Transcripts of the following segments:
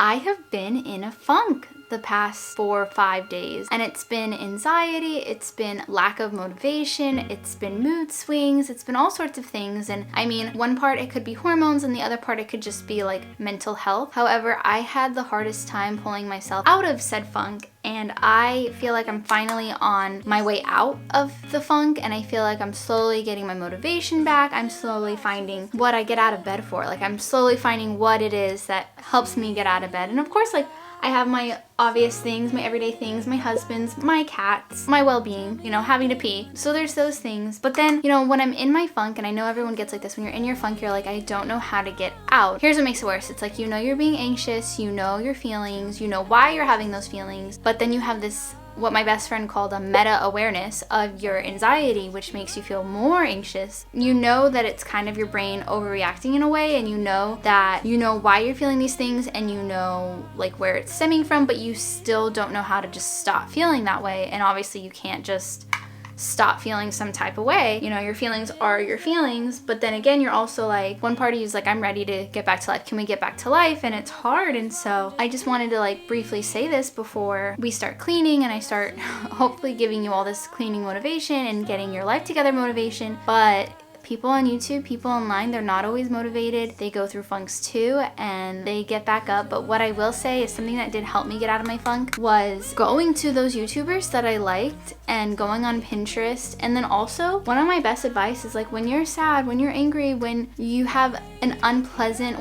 I have been in a funk the past 4 or 5 days, and it's been anxiety, it's been lack of motivation, it's been mood swings, it's been all sorts of things. And I mean, one part it could be hormones and the other part it could just be like mental health. However, I had the hardest time pulling myself out of said funk, and I feel like I'm finally on my way out of the funk, and I feel like I'm slowly getting my motivation back. I'm slowly finding what I get out of bed for. Like, I'm slowly finding what it is that helps me get out of bed. And of course, like, I have my obvious things, my everyday things, my husband's, my cats, my well-being, you know, having to pee. So there's those things. But then, you know, when I'm in my funk, and I know everyone gets like this, when you're in your funk, you're like, I don't know how to get out. Here's what makes it worse. It's like, you know, you're being anxious, you know your feelings, you know why you're having those feelings, but then you have this, what my best friend called a meta-awareness of your anxiety, which makes you feel more anxious. You know that it's kind of your brain overreacting in a way, and you know that you know why you're feeling these things, and you know like where it's stemming from, but you still don't know how to just stop feeling that way. And obviously you can't just stop feeling some type of way. You know, your feelings are your feelings, but then again, you're also like, one part of you is like, I'm ready to get back to life. Can we get back to life? And it's hard. And so I just wanted to like briefly say this before we start cleaning and I start hopefully giving you all this cleaning motivation and getting your life together motivation. But people on YouTube, people online, they're not always motivated. They go through funks too, and they get back up. But what I will say is something that did help me get out of my funk was going to those YouTubers that I liked and going on Pinterest. And then also, one of my best advice is like, when you're sad, when you're angry, when you have an unpleasant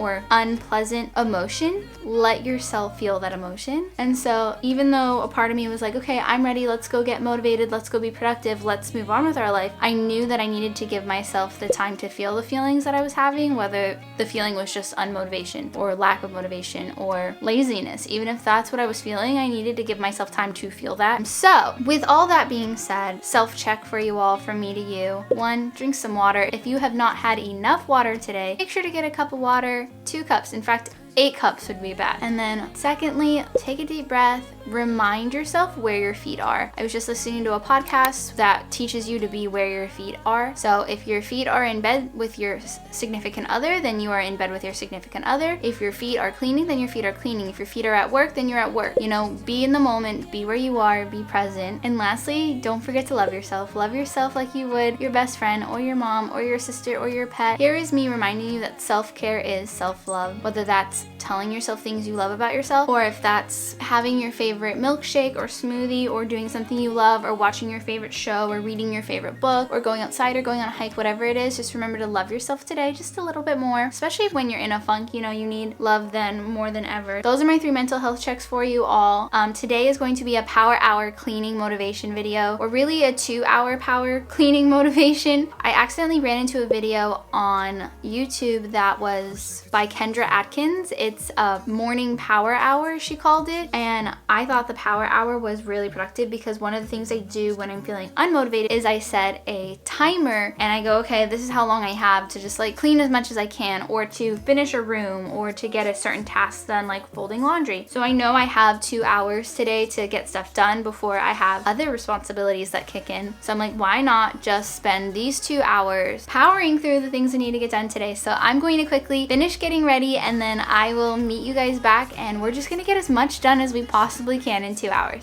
emotion, let yourself feel that emotion. And so even though a part of me was like, okay, I'm ready, let's go get motivated, let's go be productive, let's move on with our life, I knew that I needed to give myself the time to feel the feelings that I was having, whether the feeling was just unmotivation or lack of motivation or laziness. Even if that's what I was feeling, I needed to give myself time to feel that. So with all that being said, self-check for you all, from me to you. 1, drink some water. If you have not had enough water today, make sure to get a cup of water, 2 cups. In fact, 8 cups would be bad. And then secondly, take a deep breath, remind yourself where your feet are. I was just listening to a podcast that teaches you to be where your feet are. So if your feet are in bed with your significant other, then you are in bed with your significant other. If your feet are cleaning, then your feet are cleaning. If your feet are at work, then you're at work. You know, be in the moment, be where you are, be present. And lastly, don't forget to love yourself. Love yourself like you would your best friend or your mom or your sister or your pet. Here is me reminding you that self-care is self-love, whether that's telling yourself things you love about yourself, or if that's having your favorite milkshake or smoothie, or doing something you love, or watching your favorite show, or reading your favorite book, or going outside or going on a hike, whatever it is. Just remember to love yourself today just a little bit more, especially when you're in a funk. You know, you need love then more than ever. Those are my 3 mental health checks for you all. Today is going to be a power hour cleaning motivation video, or really a 2-hour power cleaning motivation. I accidentally ran into a video on YouTube that was by Kendra Atkins. It's a morning power hour, she called it, and I thought the power hour was really productive because one of the things I do when I'm feeling unmotivated is I set a timer and I go, okay, this is how long I have to just like clean as much as I can, or to finish a room, or to get a certain task done, like folding laundry. So I know I have 2 hours today to get stuff done before I have other responsibilities that kick in. So I'm like, why not just spend these 2 hours powering through the things I need to get done today? So I'm going to quickly finish getting ready, and then I will meet you guys back, and we're just gonna get as much done as we possibly can in 2 hours.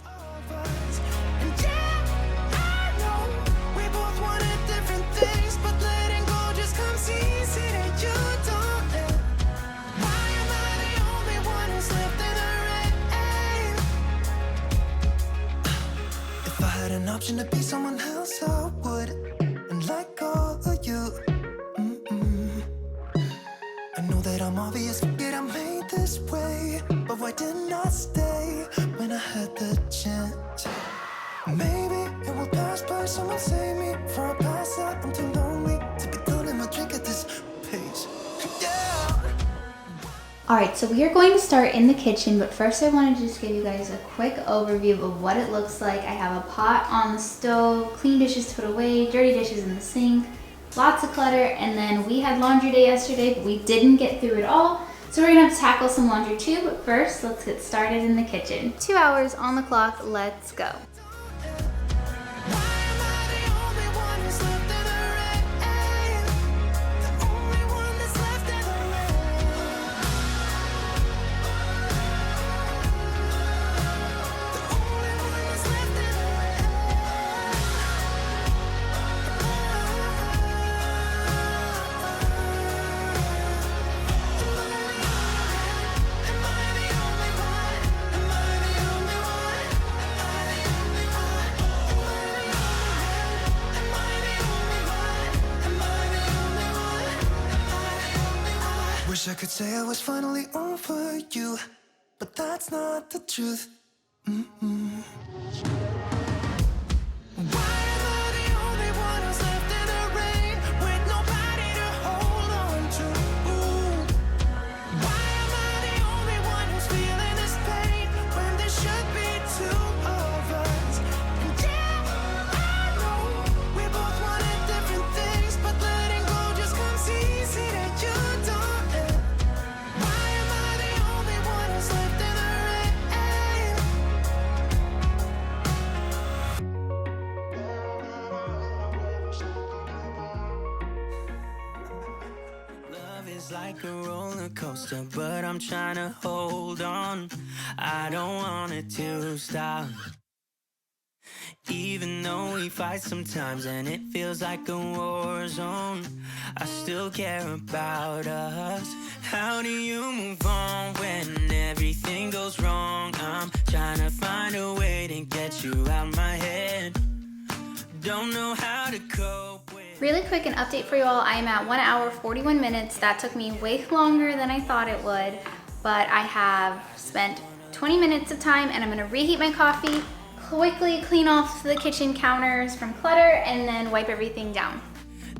If I had an option to be someone else, I would, and let go of you. I know that I'm obvious, forget I'm made this way, but why didn't I stay when I had the chance? Maybe it will pass by, someone save me for a pass out. I'm too lonely to be done in my drink at this pace. Yeah. Alright, so we are going to start in the kitchen, but first I wanted to just give you guys a quick overview of what it looks like. I have a pot on the stove, clean dishes to put away, dirty dishes in the sink, lots of clutter, and then we had laundry day yesterday, but we didn't get through it all. So we're gonna have to tackle some laundry too, but first, let's get started in the kitchen. 2 hours on the clock, let's go. Wish I could say I was finally over you, but that's not the truth. Why am I the only one who's left in the rain with nobody to hold on to? Why am I the only one who's feeling this pain when there should be two of us? And yeah, I know we both wanted different things, but letting go just comes easy to you, don't it? Why am I the only one who's left in the rain? Love is like a roller coaster, but I'm trying to hold on. I don't want it to stop. Even though we fight sometimes and it feels like a war zone, I still care about us. How do you move on when everything goes wrong? I'm trying to find a way to get you out my head. Don't know how to cope with. Really quick, an update for you all. I am at 1 hour 41 minutes. That took me way longer than I thought it would, but I have spent 20 minutes of time and I'm gonna reheat my coffee, quickly clean off the kitchen counters from clutter, and then wipe everything down.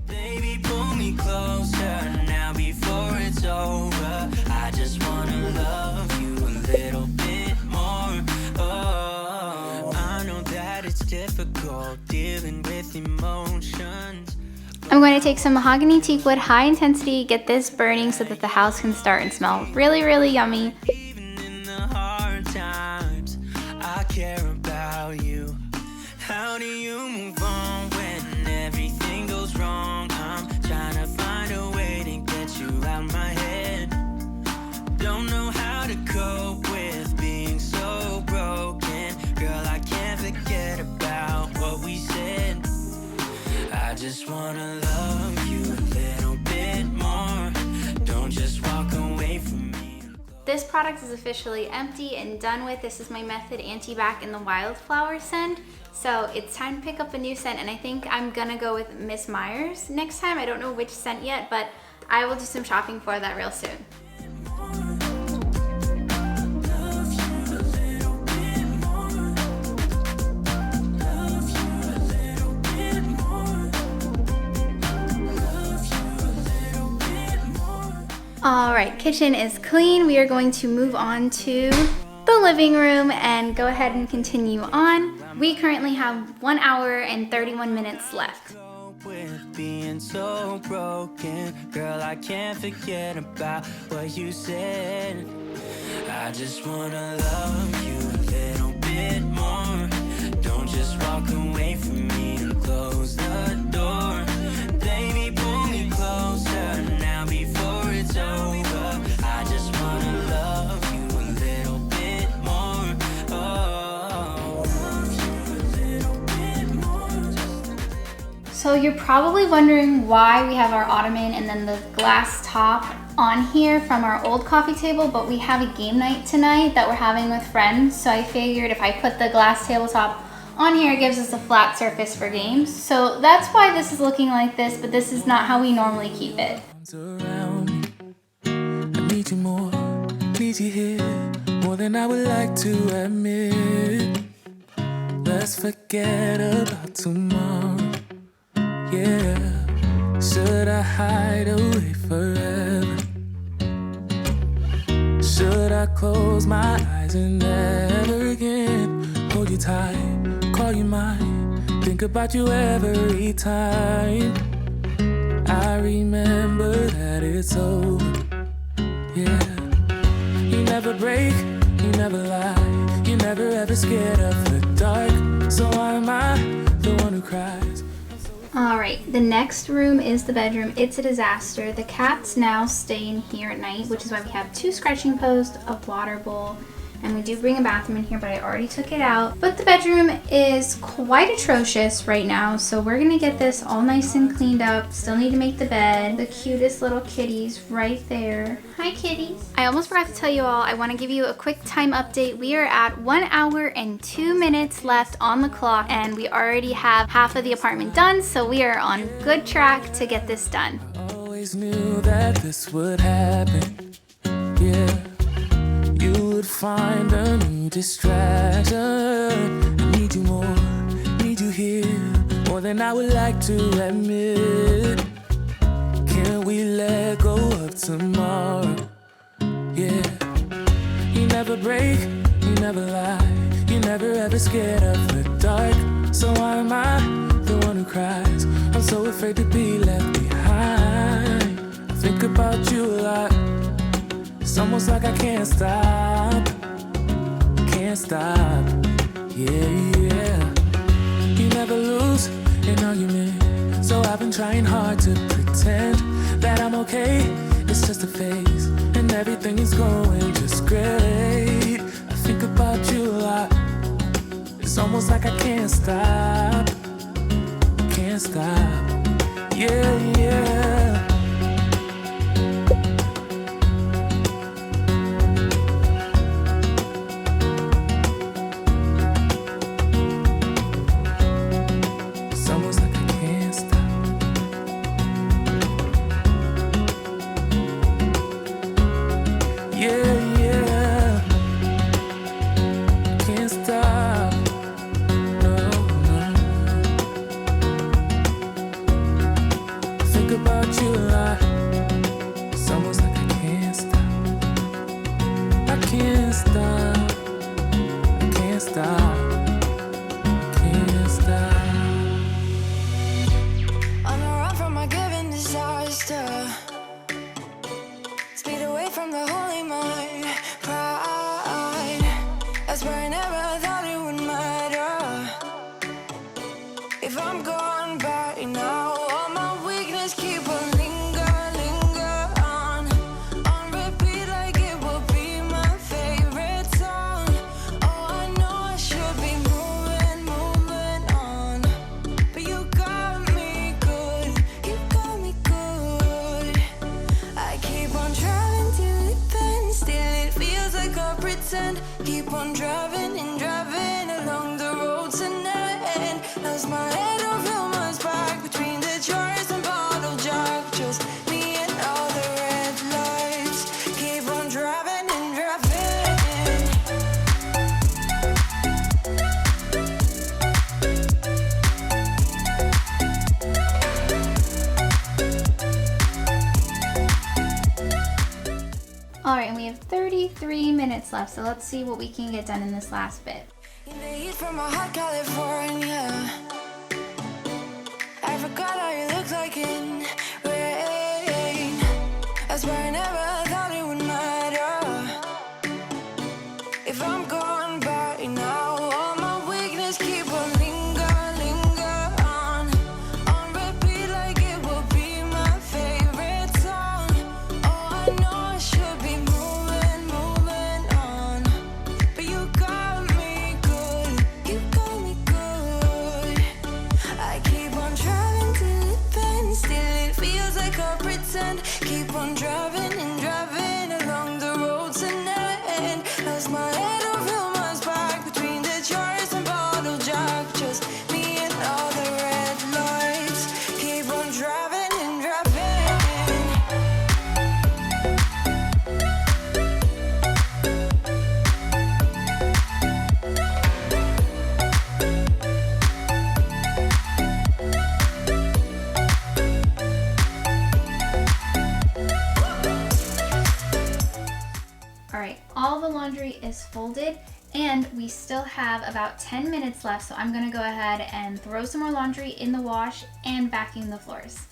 Baby, pull me closer now before it's over. I just wanna love you a little bit more. Oh, I know that it's difficult dealing with emotions. I'm going to take some mahogany teak wood high intensity, get this burning so that the house can start and smell really, really yummy. Even in the hard times, I care about you. How do you move on when everything goes wrong? I'm trying to find a way to get you out my head. Don't know how to cope with being so broken. Girl, I can't forget about what we said. I just wanna love you a little bit more. Don't just walk away from me. This product is officially empty and done with. This is my Method Anti-Bac in the Wildflower scent. So it's time to pick up a new scent, and I think I'm gonna go with Miss Myers next time. I don't know which scent yet, but I will do some shopping for that real soon. All right, kitchen is clean. We are going to move on to the living room and go ahead and continue on. We currently have 1 hour and 31 minutes left. With being so broken, girl, I can't forget about what you said. I just wanna love you a little bit more. Don't just walk away from me and close the door. Baby, pull me closer now before it's over. I just wanna love you a little bit more. Oh, love you a little bit more. So you're probably wondering why we have our ottoman and then the glass top on here from our old coffee table, but we have a game night tonight that we're having with friends. So I figured if I put the glass tabletop on here, it gives us a flat surface for games. So that's why this is looking like this, but this is not how we normally keep it. Around me. I need you more, need you here, more than I would like to admit. Let's forget about tomorrow. Yeah, should I hide away forever? Should I close my eyes and never again hold you tight, call you mine, think about you every time? I remember that it's over. Yeah, you never break, you never lie, you never ever scared of the dark. So why am I the one who cries? All right, the next room is the bedroom. It's a disaster. The cats now stay in here at night, which is why we have 2 scratching posts, a water bowl, and we do bring a bathroom in here, but I already took it out. But the bedroom is quite atrocious right now, so we're gonna get this all nice and cleaned up. Still need to make the bed. The cutest little kitties right there. Hi, kitties. I almost forgot to tell you all, I wanna give you a quick time update. We are at 1 hour and 2 minutes left on the clock, and we already have half of the apartment done, so we are on good track to get this done. Always always knew that this would happen. Yeah, you would find a new distraction. I need you more, need you here, more than I would like to admit. Can we let go of tomorrow? Yeah, you never break, you never lie, you never ever scared of the dark. So why am I the one who cries? I'm so afraid to be left behind. I think about you a lot. It's almost like I can't stop. Can't stop. Yeah, yeah. You never lose an argument, so I've been trying hard to pretend that I'm okay. It's just a phase, and everything is going just great. I think about you a lot. It's almost like I can't stop. Can't stop. Yeah, yeah. It's almost like I can't stop. Yeah, yeah. Can't stop. No, no. Think about you a lot. It's almost like I can't stop. I can't stop. I can't stop. Can't stop. On the run from my given disaster, speed away from the holy mind, pride. That's where I never thought it would matter. If I'm gone by now, all my weakness keep on linger on repeat like it will be my favorite song. Oh, I know I should be moving on, but you got me good, you got me good. I keep on driving till it bends, still it feels like I pretend. Keep on driving and driving along the road tonight. Lost my head over my back between the jars and bottle jack. Just me and all the red lights. Keep on driving and driving. All right, and we have 33 minutes left, so let's see what we can get done in this last bit. In the heat from a hot California, I forgot how you look like in rain. That's why I never thought it would matter. If I'm gone by now, all my weakness keep on linger on repeat like it will be my favorite song. Oh, I know I should be moving on, but you got me good, you got me good. I keep on driving till it bends, still it feels like I pretend. Keep on driving and driving along the road tonight. Lost my head over my back between the jars and bottle jack. Just me and all the red lights. Keep on driving and driving. All right, all the laundry is folded and we still have about 10 minutes left, so I'm gonna go ahead and throw some more laundry in the wash and vacuum the floors.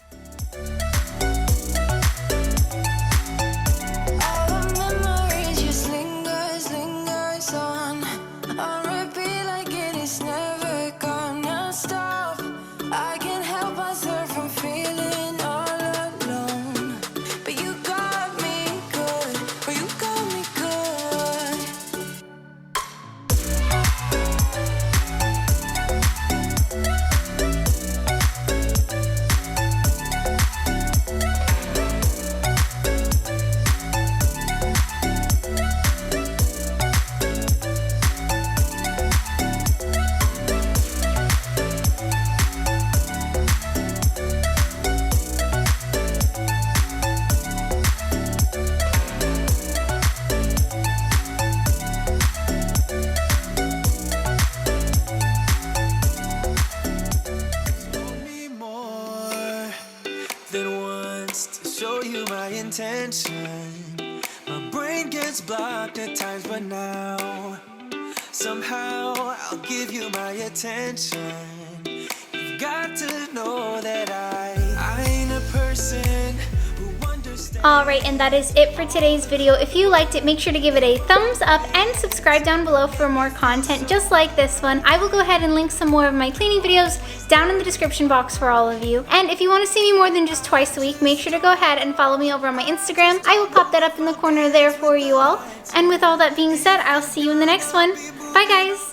All the memories just lingers on repeat like it is never gonna stop. I can't help myself from feeling all alone, but you got me good, but you got me good. show you my intention. My brain gets blocked at times, but now somehow I'll give you my attention. You've got to know that I ain't a person who understands. Alright, and that is it for today's video. If you liked it, make sure to give it a thumbs up and subscribe down below for more content just like this one. I will go ahead and link some more of my cleaning videos down in the description box for all of you. And if you want to see me more than just twice a week, make sure to go ahead and follow me over on my Instagram. I will pop that up in the corner there for you all. And with all that being said, I'll see you in the next one. Bye guys!